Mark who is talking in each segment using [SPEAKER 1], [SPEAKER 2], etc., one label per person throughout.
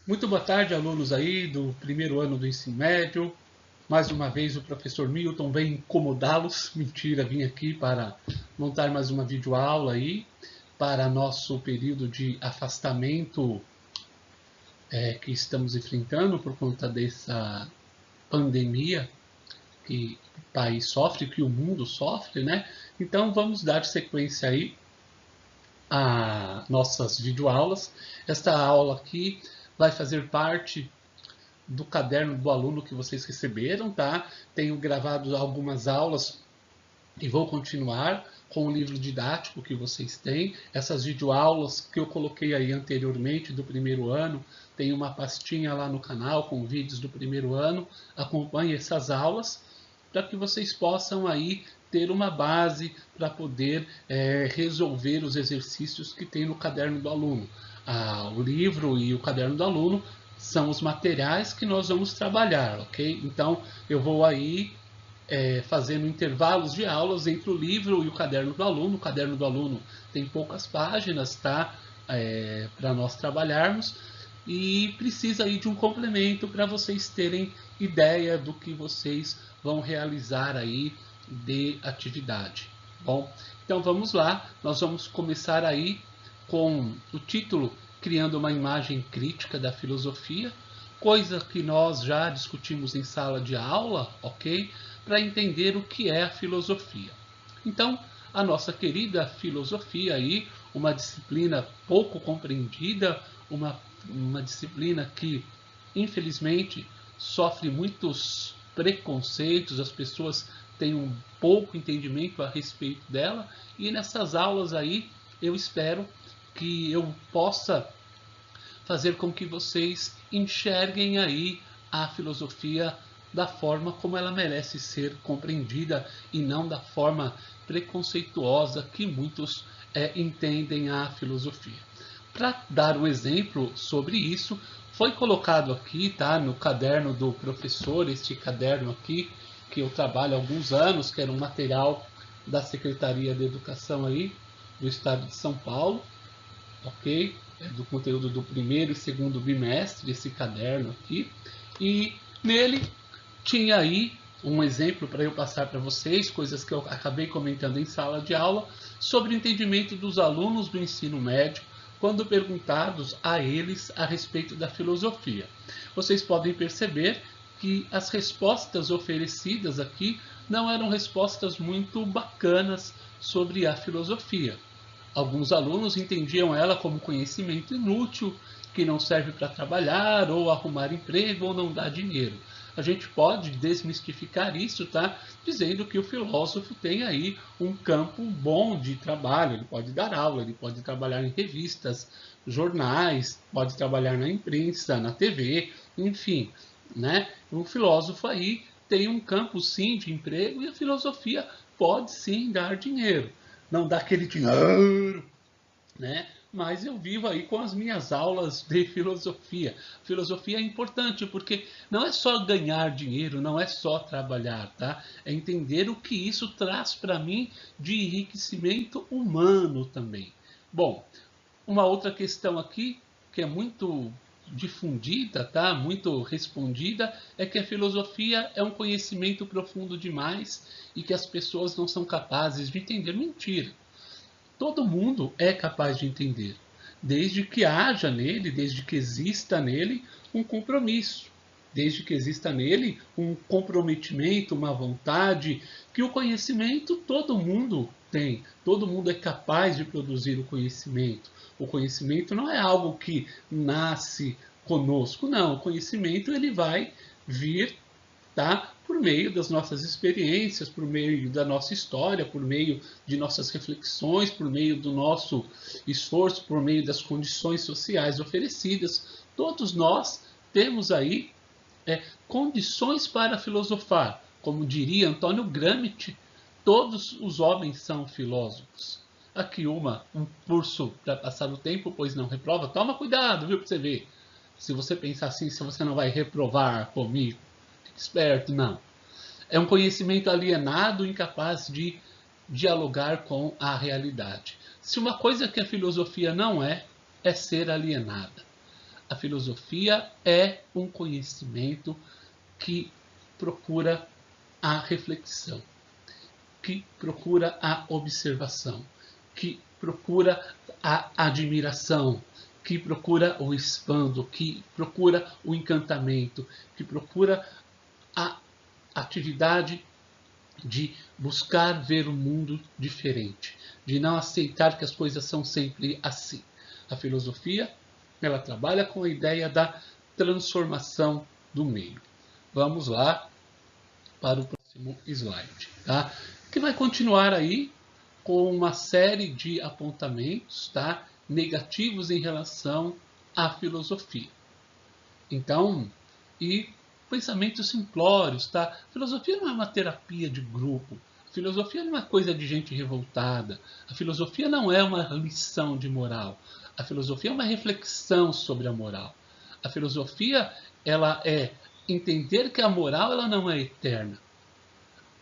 [SPEAKER 1] Muito boa tarde, alunos aí do primeiro ano do ensino médio. Mais uma vez o professor Milton vem incomodá-los. Mentira, vim aqui para montar mais uma videoaula aí para nosso período de afastamento que estamos enfrentando por conta dessa pandemia que o país sofre, que o mundo sofre, né? Então vamos dar sequência aí a nossas videoaulas. Esta aula aqui vai fazer parte do caderno do aluno que vocês receberam, tá? Tenho gravado algumas aulas e vou continuar com o livro didático que vocês têm. Essas videoaulas que eu coloquei aí anteriormente do primeiro ano, tem uma pastinha lá no canal com vídeos do primeiro ano. Acompanhe essas aulas para que vocês possam aí ter uma base para poder resolver os exercícios que tem no caderno do aluno. O livro e o caderno do aluno são os materiais que nós vamos trabalhar, ok? Então eu vou aí fazendo intervalos de aulas entre o livro e o caderno do aluno. O caderno do aluno tem poucas páginas, tá? Para nós trabalharmos e precisa aí de um complemento para vocês terem ideia do que vocês vão realizar aí de atividade. Bom, então vamos lá, nós vamos começar aí com o título Criando uma imagem crítica da filosofia, coisa que nós já discutimos em sala de aula, ok? Para entender o que é a filosofia. Então, a nossa querida filosofia aí, uma disciplina pouco compreendida, uma disciplina que, infelizmente, sofre muitos preconceitos, as pessoas têm um pouco entendimento a respeito dela, e nessas aulas aí eu espero que eu possa fazer com que vocês enxerguem aí a filosofia da forma como ela merece ser compreendida e não da forma preconceituosa que muitos entendem a filosofia. Para dar um exemplo sobre isso, foi colocado aqui, tá, no caderno do professor, este caderno aqui, que eu trabalho há alguns anos, que era um material da Secretaria de Educação aí, do Estado de São Paulo, ok? Do conteúdo do primeiro e segundo bimestre, esse caderno aqui. E nele tinha aí um exemplo para eu passar para vocês, coisas que eu acabei comentando em sala de aula, sobre o entendimento dos alunos do ensino médio quando perguntados a eles a respeito da filosofia. Vocês podem perceber que as respostas oferecidas aqui não eram respostas muito bacanas sobre a filosofia. Alguns alunos entendiam ela como conhecimento inútil, que não serve para trabalhar, ou arrumar emprego, ou não dá dinheiro. A gente pode desmistificar isso, tá? Dizendo que o filósofo tem aí um campo bom de trabalho. Ele pode dar aula, ele pode trabalhar em revistas, jornais, pode trabalhar na imprensa, na TV, enfim, né? O filósofo aí tem um campo sim de emprego e a filosofia pode sim dar dinheiro. Não dá aquele dinheiro, né? Mas eu vivo aí com as minhas aulas de filosofia. Filosofia é importante porque não é só ganhar dinheiro, não é só trabalhar, tá? É entender o que isso traz para mim de enriquecimento humano também. Bom, uma outra questão aqui que é muito difundida, tá? Muito respondida, é que a filosofia é um conhecimento profundo demais e que as pessoas não são capazes de entender. Mentira. Todo mundo é capaz de entender, desde que haja nele, desde que exista nele um compromisso, desde que exista nele um comprometimento, uma vontade, que o conhecimento todo mundo tem, todo mundo é capaz de produzir o conhecimento. O conhecimento não é algo que nasce conosco, não. O conhecimento ele vai vir, tá? Por meio das nossas experiências, por meio da nossa história, por meio de nossas reflexões, por meio do nosso esforço, por meio das condições sociais oferecidas. Todos nós temos aí condições para filosofar. Como diria Antônio Gramsci, todos os homens são filósofos. Aqui um curso para passar o tempo, pois não reprova. Toma cuidado, viu, para você ver. Se você pensar assim, se você não vai reprovar comigo, fique esperto, não. É um conhecimento alienado, incapaz de dialogar com a realidade. Se uma coisa que a filosofia não é, é ser alienada. A filosofia é um conhecimento que procura a reflexão, que procura a observação, que procura a admiração, que procura o espanto, que procura o encantamento, que procura a atividade de buscar ver o mundo diferente, de não aceitar que as coisas são sempre assim. A filosofia, ela trabalha com a ideia da transformação do meio. Vamos lá para o próximo slide, tá? Que vai continuar aí com uma série de apontamentos, tá? Negativos em relação à filosofia. Então, e pensamentos simplórios, tá? A filosofia não é uma terapia de grupo. A filosofia não é coisa de gente revoltada. A filosofia não é uma lição de moral. A filosofia é uma reflexão sobre a moral. A filosofia, ela é entender que a moral ela não é eterna.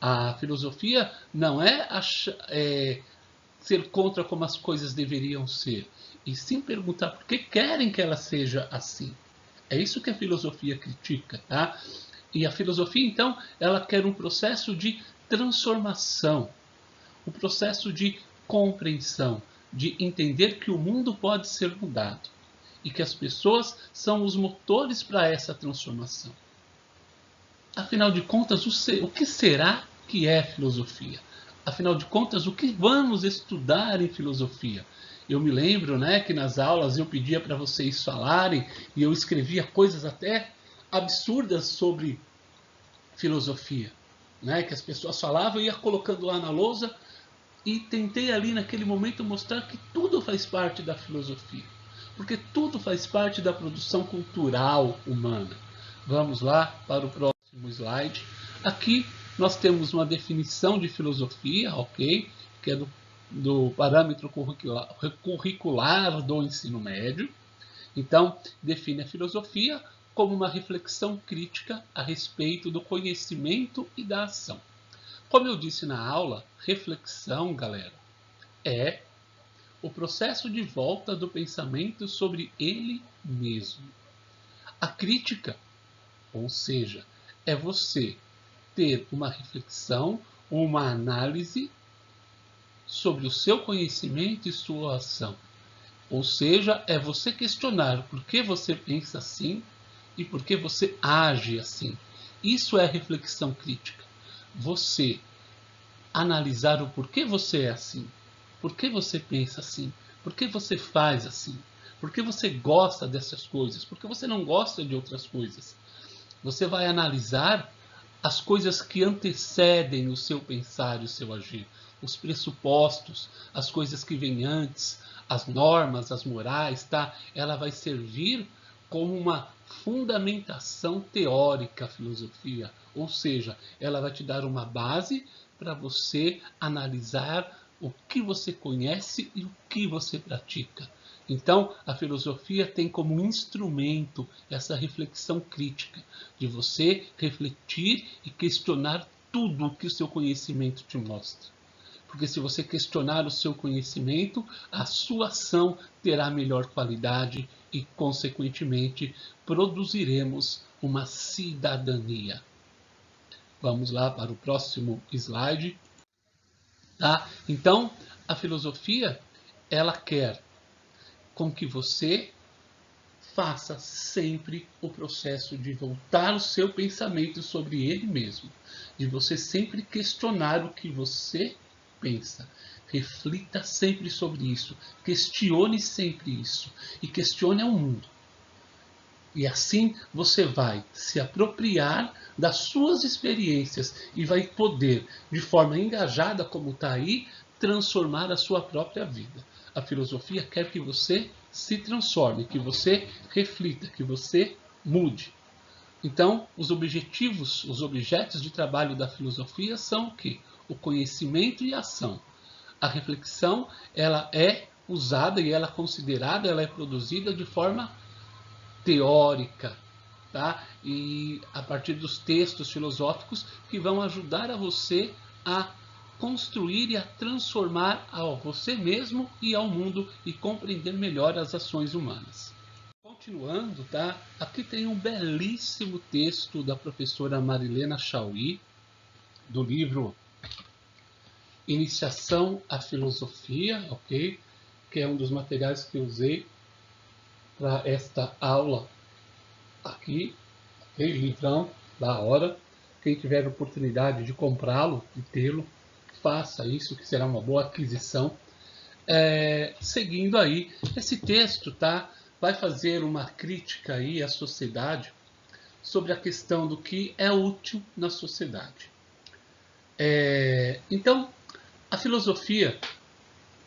[SPEAKER 1] A filosofia não é ser contra como as coisas deveriam ser, e sim perguntar por que querem que ela seja assim. É isso que a filosofia critica, tá? E a filosofia, então, ela quer um processo de transformação, um processo de compreensão, de entender que o mundo pode ser mudado e que as pessoas são os motores para essa transformação. Afinal de contas, o que será que é filosofia? Afinal de contas, o que vamos estudar em filosofia? Eu me lembro, né, que nas aulas eu pedia para vocês falarem e eu escrevia coisas até absurdas sobre filosofia, né, que as pessoas falavam, eu ia colocando lá na lousa e tentei ali naquele momento mostrar que tudo faz parte da filosofia, porque tudo faz parte da produção cultural humana. Vamos lá para o próximo slide. Aqui nós temos uma definição de filosofia, ok? Que é do parâmetro curricular do ensino médio. Então, define a filosofia como uma reflexão crítica a respeito do conhecimento e da ação. Como eu disse na aula, reflexão, galera, é o processo de volta do pensamento sobre ele mesmo. A crítica, ou seja, é você ter uma reflexão, uma análise sobre o seu conhecimento e sua ação. Ou seja, é você questionar por que você pensa assim e por que você age assim. Isso é reflexão crítica. Você analisar o porquê você é assim, por que você pensa assim, por que você faz assim, por que você gosta dessas coisas, por que você não gosta de outras coisas. Você vai analisar as coisas que antecedem o seu pensar e o seu agir, os pressupostos, as coisas que vêm antes, as normas, as morais, tá? Ela vai servir como uma fundamentação teórica à filosofia, ou seja, ela vai te dar uma base para você analisar o que você conhece e o que você pratica. Então, a filosofia tem como instrumento essa reflexão crítica, de você refletir e questionar tudo o que o seu conhecimento te mostra. Porque se você questionar o seu conhecimento, a sua ação terá melhor qualidade e, consequentemente, produziremos uma cidadania. Vamos lá para o próximo slide. Tá? Então, a filosofia, ela quer com que você faça sempre o processo de voltar o seu pensamento sobre ele mesmo, de você sempre questionar o que você pensa. Reflita sempre sobre isso, questione sempre isso e questione ao mundo. E assim você vai se apropriar das suas experiências e vai poder, de forma engajada como está aí, transformar a sua própria vida. A filosofia quer que você se transforme, que você reflita, que você mude. Então, os objetos de trabalho da filosofia são o quê? O conhecimento e a ação. A reflexão, ela é usada e ela é considerada, ela é produzida de forma teórica, tá? E a partir dos textos filosóficos que vão ajudar a você a construir e a transformar a você mesmo e ao mundo e compreender melhor as ações humanas. Continuando, tá? Aqui tem um belíssimo texto da professora Marilena Chauí, do livro Iniciação à Filosofia, ok? Que é um dos materiais que eu usei para esta aula aqui, ok? Livrão da hora. Quem tiver oportunidade de comprá-lo e tê-lo, faça isso, que será uma boa aquisição. Seguindo aí, esse texto, tá? Vai fazer uma crítica aí à sociedade sobre a questão do que é útil na sociedade. Então, a filosofia,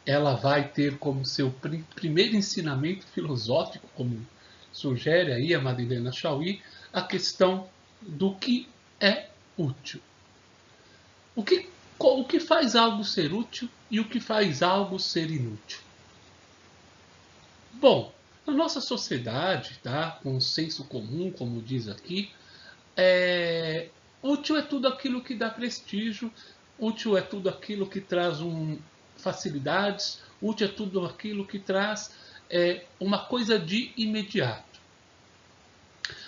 [SPEAKER 1] ela vai ter como seu primeiro ensinamento filosófico, como sugere aí a Marilena Chauí, a questão do que é útil. O que faz algo ser útil e o que faz algo ser inútil? Bom, na nossa sociedade, tá, com o senso comum, como diz aqui, útil é tudo aquilo que dá prestígio, útil é tudo aquilo que traz facilidades, útil é tudo aquilo que traz uma coisa de imediato.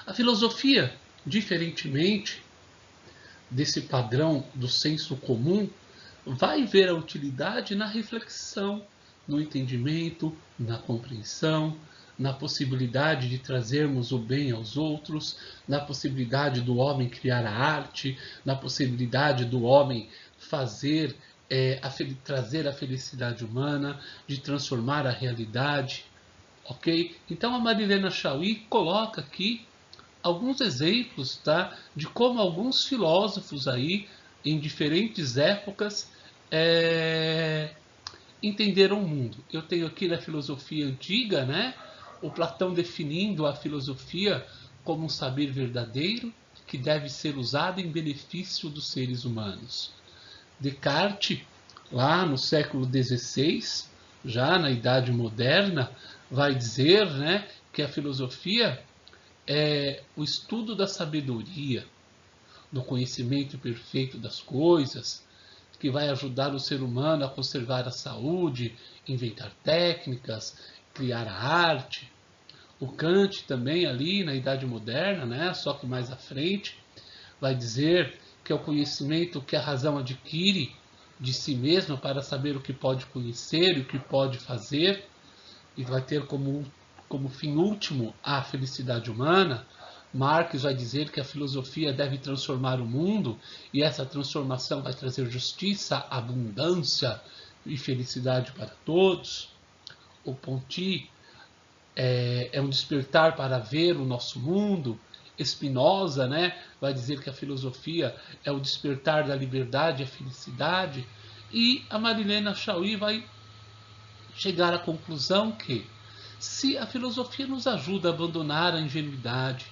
[SPEAKER 1] A filosofia, diferentemente desse padrão do senso comum, vai ver a utilidade na reflexão, no entendimento, na compreensão, na possibilidade de trazermos o bem aos outros, na possibilidade do homem criar a arte, na possibilidade do homem trazer a felicidade humana, de transformar a realidade, ok? Então a Marilena Chauí coloca aqui alguns exemplos, tá, de como alguns filósofos aí, em diferentes épocas, entenderam o mundo. Eu tenho aqui na filosofia antiga, né, o Platão definindo a filosofia como um saber verdadeiro que deve ser usado em benefício dos seres humanos. Descartes, lá no século XVI, já na Idade Moderna, vai dizer, né, que a filosofia é o estudo da sabedoria, do conhecimento perfeito das coisas, que vai ajudar o ser humano a conservar a saúde, inventar técnicas, criar a arte. O Kant também ali na Idade Moderna, né, só que mais à frente, vai dizer que é o conhecimento que a razão adquire de si mesma para saber o que pode conhecer e o que pode fazer, e vai ter como fim último a felicidade humana. Marx vai dizer que a filosofia deve transformar o mundo e essa transformação vai trazer justiça, abundância e felicidade para todos. O Ponty é um despertar para ver o nosso mundo. Spinoza, né, vai dizer que a filosofia é o despertar da liberdade e a felicidade. E a Marilena Chauí vai chegar à conclusão que, se a filosofia nos ajuda a abandonar a ingenuidade,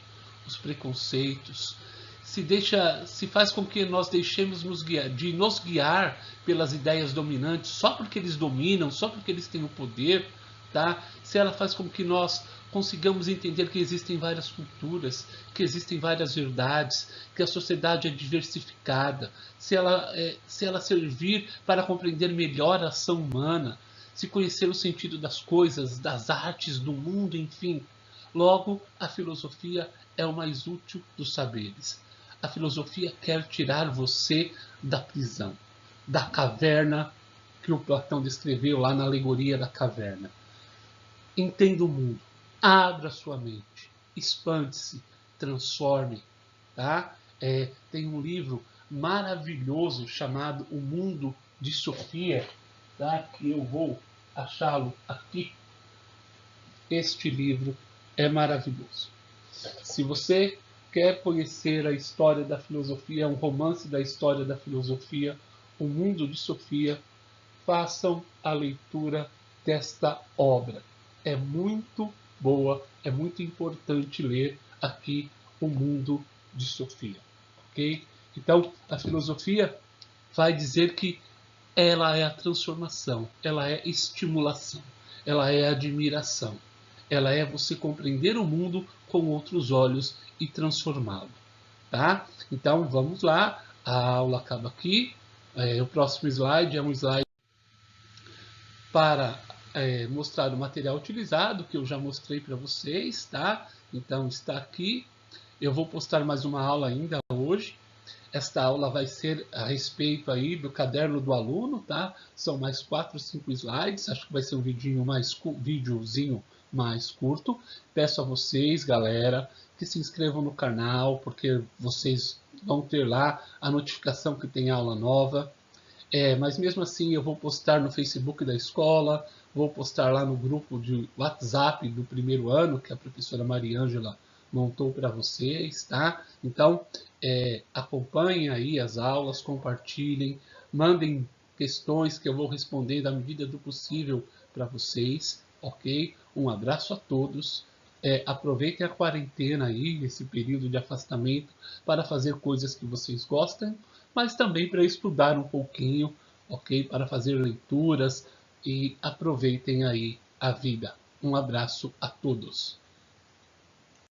[SPEAKER 1] os preconceitos, se faz com que nós deixemos nos guiar pelas ideias dominantes só porque eles dominam, só porque eles têm o poder, tá? Se ela faz com que nós consigamos entender que existem várias culturas, que existem várias verdades, que a sociedade é diversificada, se ela servir para compreender melhor a ação humana, se conhecer o sentido das coisas, das artes, do mundo, enfim. Logo, a filosofia é o mais útil dos saberes. A filosofia quer tirar você da prisão, da caverna que o Platão descreveu lá na alegoria da caverna. Entenda o mundo, abra sua mente, expande-se, transforme. Tá? Tem um livro maravilhoso chamado O Mundo de Sofia, tá? Que eu vou achá-lo aqui. Este livro é maravilhoso. Se você quer conhecer a história da filosofia, um romance da história da filosofia, O Mundo de Sofia, façam a leitura desta obra. É muito boa, é muito importante ler aqui O Mundo de Sofia. Ok? Então, a filosofia vai dizer que ela é a transformação, ela é estimulação, ela é admiração, ela é você compreender o mundo com outros olhos e transformá-lo. Tá? Então vamos lá, a aula acaba aqui. O próximo slide é um slide para mostrar o material utilizado, que eu já mostrei para vocês, tá? Então está aqui. Eu vou postar mais uma aula ainda hoje. Esta aula vai ser a respeito aí do caderno do aluno, tá? São mais 4, 5 slides. Acho que vai ser um videozinho mais curto. Peço a vocês, galera, que se inscrevam no canal, porque vocês vão ter lá a notificação que tem aula nova. Mas mesmo assim eu vou postar no Facebook da escola, vou postar lá no grupo de WhatsApp do primeiro ano, que a professora Mariângela montou para vocês, tá? Então, acompanhem aí as aulas, compartilhem, mandem questões que eu vou responder na medida do possível para vocês, ok? Um abraço a todos. Aproveitem a quarentena aí, esse período de afastamento, para fazer coisas que vocês gostam, mas também para estudar um pouquinho, ok? Para fazer leituras e aproveitem aí a vida. Um abraço a todos.